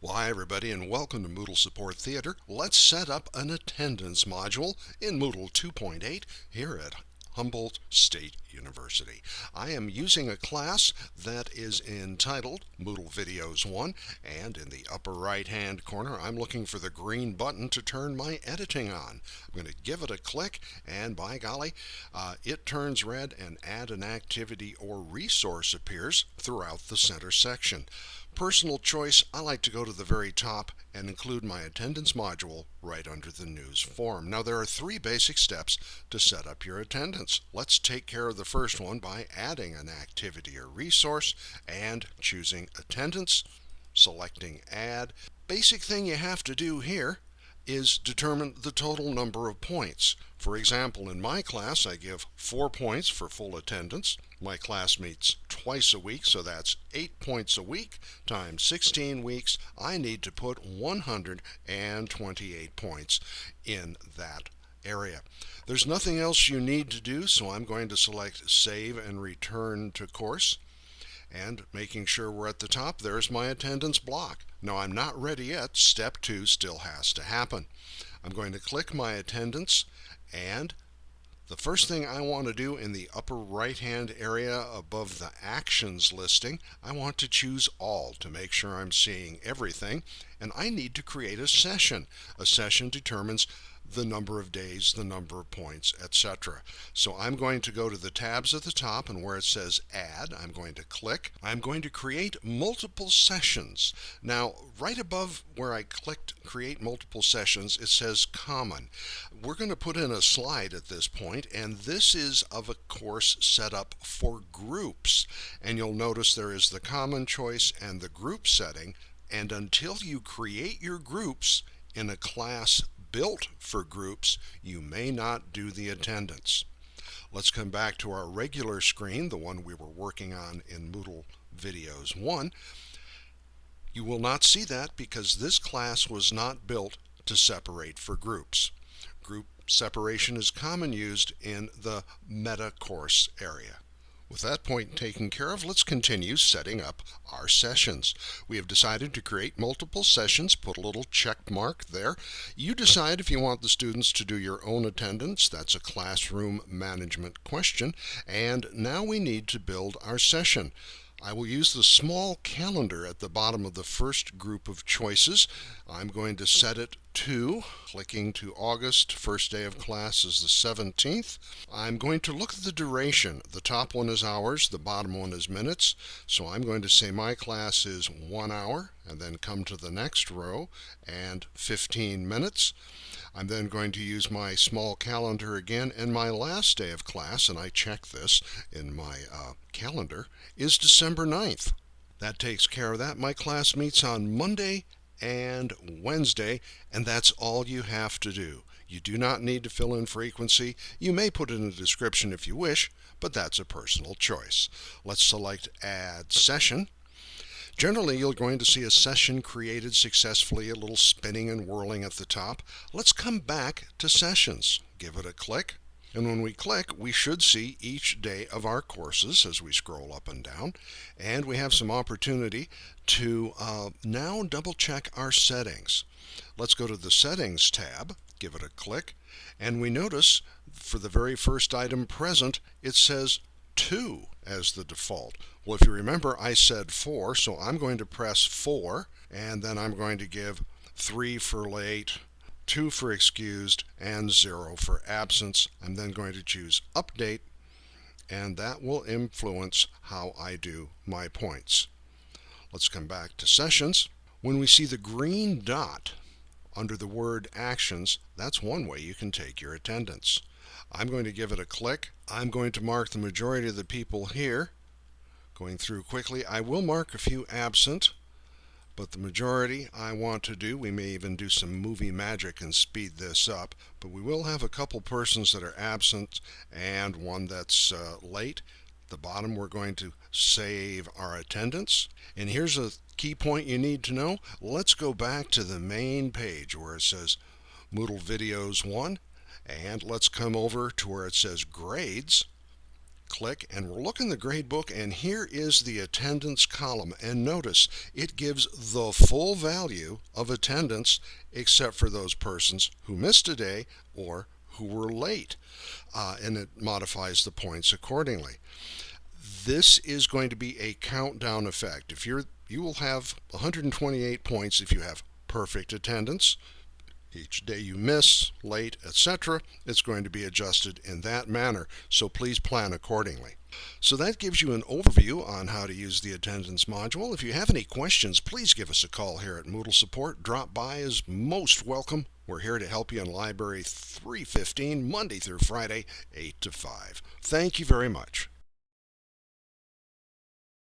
Well, hi everybody and welcome to Moodle Support Theater. Let's set up an attendance module in Moodle 2.8 here at Humboldt State University. I am using a class that is entitled Moodle Videos 1, and in the upper right hand corner I'm looking for the green button to turn my editing on. I'm going to give it a click, and by golly, it turns red and Add an Activity or Resource appears throughout the center section. Personal choice, I like to go to the very top and include my attendance module right under the news form. Now there are three basic steps to set up your attendance. Let's take care of the first one by adding an activity or resource and choosing attendance, selecting add. Basic thing you have to do here is determine the total number of points. For example, in my class I give 4 points for full attendance. My class meets twice a week, so that's 8 points a week times 16 weeks. I need to put 128 points in that area. There's nothing else you need to do, so I'm going to select Save and Return to Course. And making sure we're at the top, there's my attendance block. Now I'm not ready yet. Step 2 still has to happen. I'm going to click my attendance, and the first thing I want to do in the upper right hand area above the actions listing, I want to choose all to make sure I'm seeing everything, and I need to create a session. A session determines the number of days, the number of points, etc. So I'm going to go to the tabs at the top, and where it says Add, I'm going to click. I'm going to create multiple sessions. Now, right above where I clicked Create Multiple Sessions, it says Common. We're going to put in a slide at this point, and this is of a course set up for groups. And you'll notice there is the common choice and the group setting, and until you create your groups in a class built for groups, you may not do the attendance. Let's come back to our regular screen, the one we were working on in Moodle Videos 1. You will not see that because this class was not built to separate for groups. Group separation is commonly used in the meta course area. With that point taken care of, let's continue setting up our sessions. We have decided to create multiple sessions. Put a little check mark there. You decide if you want the students to do your own attendance. That's a classroom management question. And now we need to build our session. I will use the small calendar at the bottom of the first group of choices. I'm going to set it to, clicking to August, first day of class is the 17th. I'm going to look at the duration. The top one is hours, the bottom one is minutes. So I'm going to say my class is 1 hour, and then come to the next row and 15 minutes. I'm then going to use my small calendar again, and my last day of class, and I check this in my calendar, is December 9th. That takes care of that. My class meets on Monday and Wednesday, and that's all you have to do. You do not need to fill in frequency. You may put it in the description if you wish, but that's a personal choice. Let's select Add Session. Generally, you're going to see a session created successfully, a little spinning and whirling at the top. Let's come back to Sessions. Give it a click. And when we click, we should see each day of our courses as we scroll up and down. And we have some opportunity to now double check our settings. Let's go to the Settings tab, give it a click, and we notice for the very first item present, it says 2 as the default. Well, if you remember, I said 4, so I'm going to press 4, and then I'm going to give 3 for late, 2 for excused, and 0 for absence. I'm then going to choose Update, and that will influence how I do my points. Let's come back to Sessions. When we see the green dot under the word Actions, that's one way you can take your attendance. I'm going to give it a click. I'm going to mark the majority of the people here. Going through quickly, I will mark a few absent, but the majority I want to do. We may even do some movie magic and speed this up, but we will have a couple persons that are absent and one that's late. At the bottom, we're going to save our attendance. And here's a key point you need to know. Let's go back to the main page where it says Moodle Videos 1, and let's come over to where it says Grades. Click and we'll look in the grade book, and here is the attendance column. And notice it gives the full value of attendance except for those persons who missed a day or who were late, and it modifies the points accordingly. This is going to be a countdown effect. You will have 128 points if you have perfect attendance. Each day you miss, late, etc., it's going to be adjusted in that manner, so please plan accordingly. So that gives you an overview on how to use the attendance module. If you have any questions, please give us a call here at Moodle Support. Drop by is most welcome. We're here to help you in Library 315, Monday through Friday, 8 to 5. Thank you very much.